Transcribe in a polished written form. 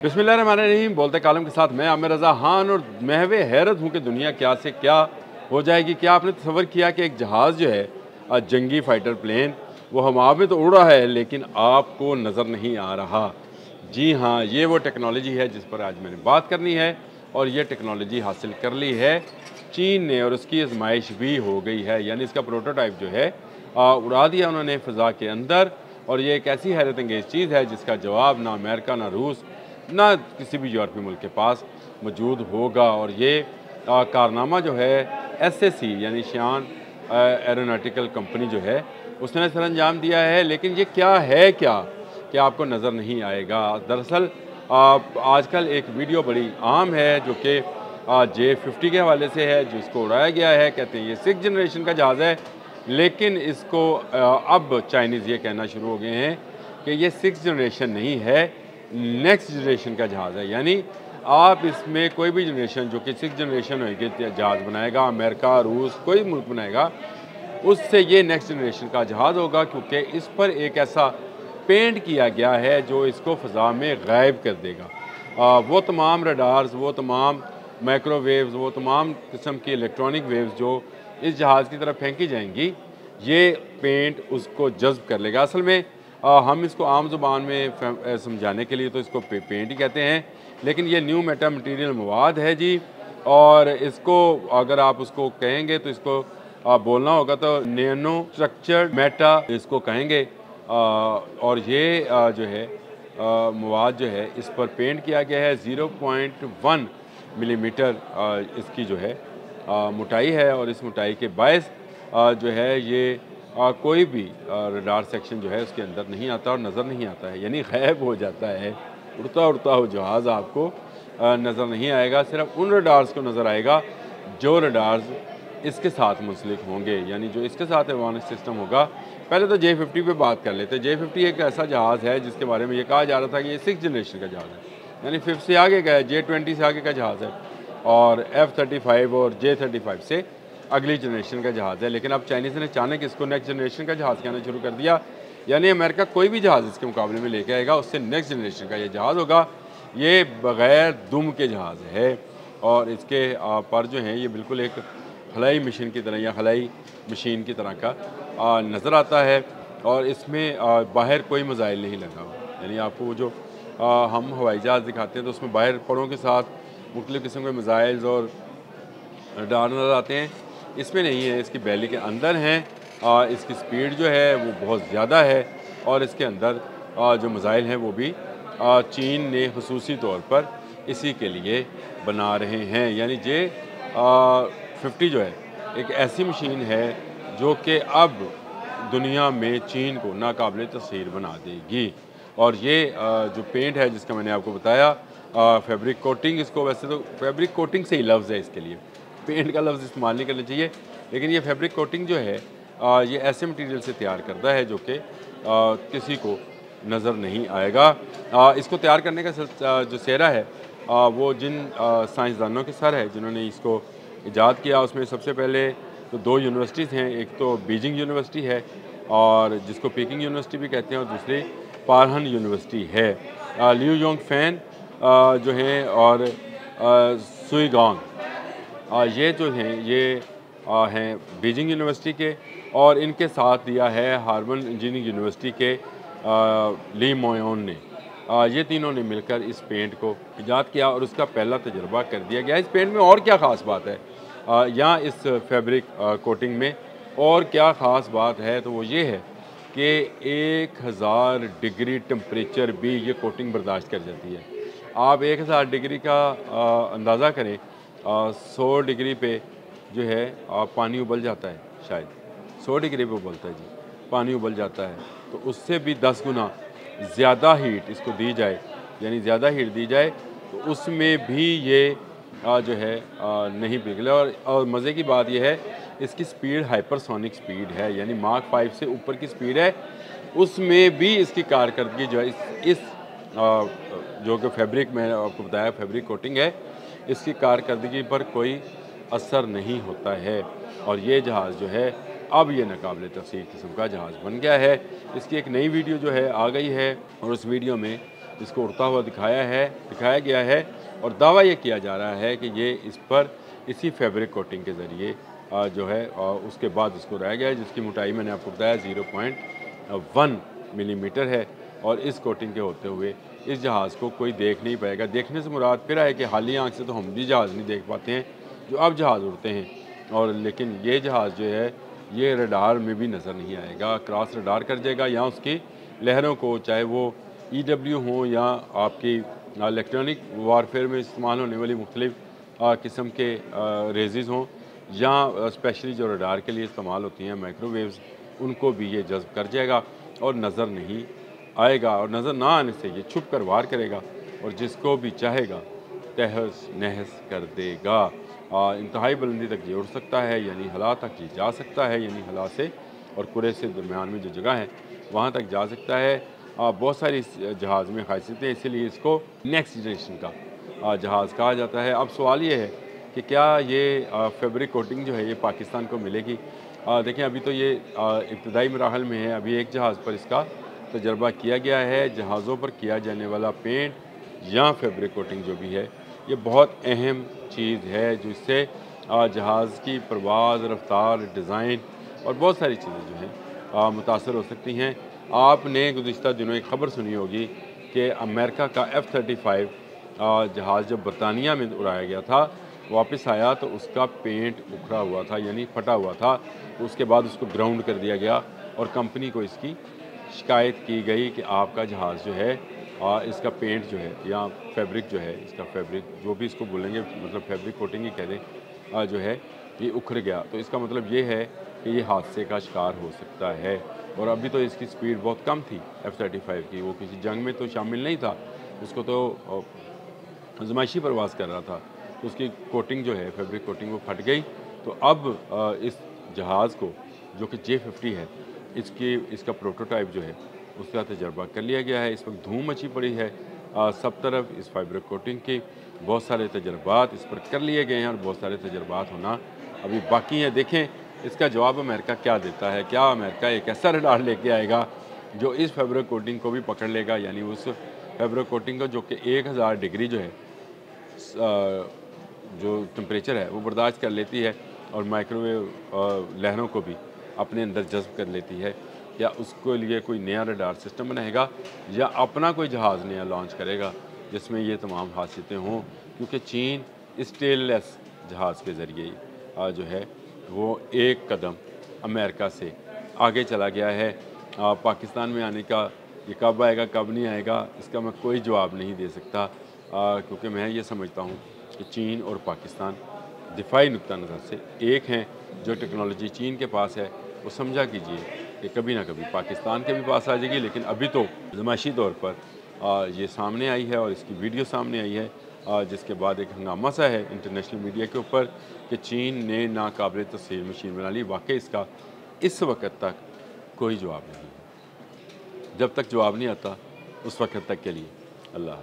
बिस्मिल्लाहिर्रहमानिर्रहीम। बोलते कालम के साथ मैं आमिर रज़ा खान और महवे हैरत हूँ कि दुनिया क्या से क्या हो जाएगी। क्या आपने तसव्वुर किया कि एक जहाज़ जो है जंगी फ़ाइटर प्लेन वो हवा में तो उड़ रहा है लेकिन आपको नज़र नहीं आ रहा। जी हाँ, ये वो टेक्नोलॉजी है जिस पर आज मैंने बात करनी है और ये टेक्नोलॉजी हासिल कर ली है चीन ने और उसकी आजमाइश भी हो गई है। यानी इसका प्रोटोटाइप जो है उड़ा दिया उन्होंने फ़ज़ा के अंदर। और ये एक ऐसी हैरत अंगेज़ चीज़ है जिसका जवाब ना अमेरिका ना रूस ना किसी भी यूरोपीय मुल्क के पास मौजूद होगा। और ये कारनामा जो है एसएसी यानी शान एरोनॉटिकल कंपनी जो है उसने सर अंजाम दिया है। लेकिन ये क्या है क्या आपको नज़र नहीं आएगा। दरअसल आजकल एक वीडियो बड़ी आम है जो कि J50 के हवाले से है जिसको उड़ाया गया है। कहते हैं ये 6th जनरेशन का जहाज़ है, लेकिन इसको अब चाइनीज़ ये कहना शुरू हो गए हैं कि ये 6th जनरेशन नहीं है, नेक्स्ट जनरेशन का जहाज़ है। यानी आप इसमें कोई भी जनरेशन जो कि 6th जनरेशन होगी जहाज़ बनाएगा, अमेरिका रूस कोई मुल्क बनाएगा, उससे ये नेक्स्ट जनरेशन का जहाज़ होगा, क्योंकि इस पर एक ऐसा पेंट किया गया है जो इसको फ़ज़ा में गायब कर देगा। वो तमाम रडार्स, वो तमाम माइक्रोवेव्स, वो तमाम किस्म की इलेक्ट्रॉनिक वेव्स जो इस जहाज़ की तरफ फेंकी जाएंगी, ये पेंट उसको जज्ब कर लेगा। असल में हम इसको आम ज़ुबान में समझाने के लिए तो इसको पेंट ही कहते हैं, लेकिन ये न्यू मेटा मटीरियल मवाद है जी। और इसको अगर आप उसको कहेंगे तो इसको बोलना होगा तो नैनो स्ट्रक्चर्ड मेटा इसको कहेंगे। और ये जो है मवाद जो है इस पर पेंट किया गया है। 0.1 मिलीमीटर इसकी जो है मोटाई है और इस मोटाई के बायस जो है ये कोई भी रडार सेक्शन जो है उसके अंदर नहीं आता और नज़र नहीं आता है, यानी गायब हो जाता है। उड़ता उड़ता हो जहाज़ आपको नज़र नहीं आएगा, सिर्फ उन रडार्स को नज़र आएगा जो रडार्स इसके साथ मुंसलिक होंगे, यानी जो इसके साथ एवानिक सिस्टम होगा। पहले तो J50 पे बात कर लेते हैं। J50 एक ऐसा जहाज़ है जिसके बारे में ये कहा जा रहा था कि ये 6th जनरेशन का जहाज़ है, यानी 5th से आगे का है, J20 से आगे का जहाज़ है और F-35 और J-35 से अगली जनरेशन का जहाज़ है। लेकिन अब चाइनीज़ ने अचानक इसको नेक्स्ट जनरेशन का जहाज़ कहना शुरू कर दिया, यानी अमेरिका कोई भी जहाज़ इसके मुकाबले में लेके आएगा उससे नेक्स्ट जनरेशन का ये जहाज़ होगा। ये बग़ैर दुम के जहाज़ है और इसके पर जो हैं ये बिल्कुल एक खलाई मशीन की तरह या खलाई मशीन की तरह का नज़र आता है। और इसमें बाहर कोई मिसाइल नहीं लगा हुआ, यानी आपको वो जो हम हवाई जहाज़ दिखाते हैं तो उसमें बाहर पड़ों के साथ मुख्तलिफ़ किस्म के मिसाइल्स और रडार नज़र आते हैं, इसमें नहीं है। इसकी बैली के अंदर हैं। इसकी स्पीड जो है वो बहुत ज़्यादा है और इसके अंदर जो मिसाइल हैं वो भी चीन ने ख़ुसूसी तौर पर इसी के लिए बना रहे हैं। यानी J50 जो है एक ऐसी मशीन है जो कि अब दुनिया में चीन को नाकाबिले तस्खीर बना देगी। और ये जो पेंट है जिसका मैंने आपको बताया फैब्रिक कोटिंग, इसको वैसे तो फैब्रिक कोटिंग से ही लफ्ज़ है, इसके लिए पेंट का लफ्ज़ इस्तेमाल नहीं करना चाहिए, लेकिन ये फैब्रिक कोटिंग जो है ये ऐसे मटीरियल से तैयार करता है जो कि किसी को नज़र नहीं आएगा। इसको तैयार करने का जो सेहरा है वो जिन साइंसदानों के सर है जिन्होंने इसको ईजाद किया, उसमें सबसे पहले तो 2 यूनिवर्सिटीज़ हैं। एक तो बीजिंग यूनिवर्सिटी है और जिसको पीकिंग यूनिवर्सिटी भी कहते हैं, और दूसरी पारहन यूनिवर्सिटी है। लियू योंग फैन जो हैं और सुईगांग ये जो हैं ये हैं बीजिंग यूनिवर्सिटी के, और इनके साथ दिया है हार्वर्ड इंजीनियरिंग यूनिवर्सिटी के ली मोयोन ने। ये तीनों ने मिलकर इस पेंट को ईजाद किया और उसका पहला तजुर्बा कर दिया गया। इस पेंट में और क्या ख़ास बात है यहाँ इस फैब्रिक कोटिंग में, और क्या ख़ास बात है तो वो ये है कि 1000 डिग्री टेम्परेचर भी ये कोटिंग बर्दाश्त कर जाती है। आप 1000 डिग्री का अंदाज़ा करें, 100 डिग्री पे जो है पानी उबल जाता है, शायद 100 डिग्री पे उबलता है जी, पानी उबल जाता है। तो उससे भी 10 गुना ज़्यादा हीट इसको दी जाए, यानी ज़्यादा हीट दी जाए तो उसमें भी ये जो है नहीं पिघले। और मज़े की बात यह है इसकी स्पीड हाइपरसोनिक स्पीड है, यानी माक 5 से ऊपर की स्पीड है। उसमें भी इसकी कारकर्दगी जो है इस जो कि फैब्रिक मैंने आपको बताया फैब्रिक कोटिंग है, इसकी कारकर्दगी पर कोई असर नहीं होता है। और ये जहाज़ जो है अब ये नाकाबिले तफसीर किस्म का जहाज़ बन गया है। इसकी एक नई वीडियो जो है आ गई है और उस वीडियो में इसको उड़ता हुआ दिखाया गया है और दावा ये किया जा रहा है कि ये इस पर इसी फैब्रिक कोटिंग के ज़रिए जो है उसके बाद इसको रह गया है, जिसकी मोटाई मैंने आपको बताया 0.1 मिलीमीटर है। और इस कोटिंग के होते हुए इस जहाज़ को कोई देख नहीं पाएगा। देखने से मुराद फिर है कि हाली आँख से तो हम भी जहाज़ नहीं देख पाते हैं जो अब जहाज़ उड़ते हैं, और लेकिन ये जहाज़ जो है ये रडार में भी नज़र नहीं आएगा, क्रॉस रडार कर जाएगा या उसकी लहरों को, चाहे वो EW हो या आपकी इलेक्ट्रॉनिक वारफेयर में इस्तेमाल होने वाली मुख्तलिफ किस्म के रेज़िज़ हों या स्पेशली जो रडार के लिए इस्तेमाल होती हैं माइक्रोवेव्स, उनको भी ये जज़्ब कर जाएगा और नज़र नहीं आएगा। और नज़र ना आने से ये छुप कर वार करेगा और जिसको भी चाहेगा तहस नहस कर देगा। इंतहाई बुलंदी तक ये उड़ सकता है, यानी हला तक ये जा सकता है, यानी हला से और कुरे से दरमियान में जो जगह है वहाँ तक जा सकता है। बहुत सारी इस जहाज़ में खासियतें, इसीलिए इसको नेक्स्ट जनरेशन का जहाज़ कहा जाता है। अब सवाल ये है कि क्या ये फैब्रिक कोटिंग जो है ये पाकिस्तान को मिलेगी? देखें, अभी तो ये इब्तदाई मराहल में है। अभी एक जहाज़ पर इसका तजर्बा किया गया है। जहाज़ों पर किया जाने वाला पेंट या फैब्रिक कोटिंग जो भी है ये बहुत अहम चीज़ है, जिससे जहाज़ की परवाज़, रफ्तार, डिज़ाइन और बहुत सारी चीज़ें जो हैं मुतासर हो सकती हैं। आपने गुज़िश्ता दिनों एक ख़बर सुनी होगी कि अमेरिका का F-35 जहाज़ जब बरतानिया में उड़ाया गया था, वापस आया तो उसका पेंट उखड़ा हुआ था, यानी फटा हुआ था। तो उसके बाद उसको ग्राउंड कर दिया गया और कंपनी को इसकी शिकायत की गई कि आपका जहाज़ जो है इसका पेंट जो है या फैब्रिक जो है, इसका फैब्रिक जो भी इसको बोलेंगे, मतलब फैब्रिक कोटिंग ही कह दें, जो है ये उखड़ गया। तो इसका मतलब ये है कि ये हादसे का शिकार हो सकता है। और अभी तो इसकी स्पीड बहुत कम थी F-35 की, वो किसी जंग में तो शामिल नहीं था, उसको तो आज़माइशी परवाज़ कर रहा था। तो उसकी कोटिंग जो है, फैब्रिक कोटिंग, वो फट गई। तो अब इस जहाज़ को जो कि J-50 है, इसका प्रोटोटाइप जो है उसका तजर्बा कर लिया गया है। इस वक्त धूम मची पड़ी है सब तरफ इस फैब्रिक कोटिंग की। बहुत सारे तजर्बात इस पर कर लिए गए हैं और बहुत सारे तजर्बात होना अभी बाकी हैं। देखें इसका जवाब अमेरिका क्या देता है। क्या अमेरिका एक ऐसा रडार लेके आएगा जो इस फैब्रिक कोटिंग को भी पकड़ लेगा, यानी उस फैब्रिक कोटिंग को जो कि 1000 डिग्री जो है जो टेम्परेचर है वो बर्दाश्त कर लेती है और माइक्रोवेव लहरों को भी अपने अंदर जज्ब कर लेती है। या उसके लिए कोई नया रडार सिस्टम बनाएगा या अपना कोई जहाज़ नया लॉन्च करेगा जिसमें ये तमाम खासियतें हों, क्योंकि चीन स्टेनलेस जहाज़ के ज़रिए जो है वो एक कदम अमेरिका से आगे चला गया है। पाकिस्तान में आने का ये कब आएगा कब नहीं आएगा इसका मैं कोई जवाब नहीं दे सकता, क्योंकि मैं ये समझता हूँ कि चीन और पाकिस्तान दिफाई नुक्ता नज़र से एक हैं। जो टेक्नोलॉजी चीन के पास है वो समझा कीजिए कि कभी ना कभी पाकिस्तान के भी पास आ जाएगी, लेकिन अभी तो आज़माइशी तौर पर ये सामने आई है और इसकी वीडियो सामने आई है, जिसके बाद एक हंगामा सा है इंटरनेशनल मीडिया के ऊपर कि चीन ने नाकाबिल तस्वीर मशीन बना ली। वाकई इसका इस वक्त तक कोई जवाब नहीं है। जब तक जवाब नहीं आता उस वक्त तक के लिए अल्लाह।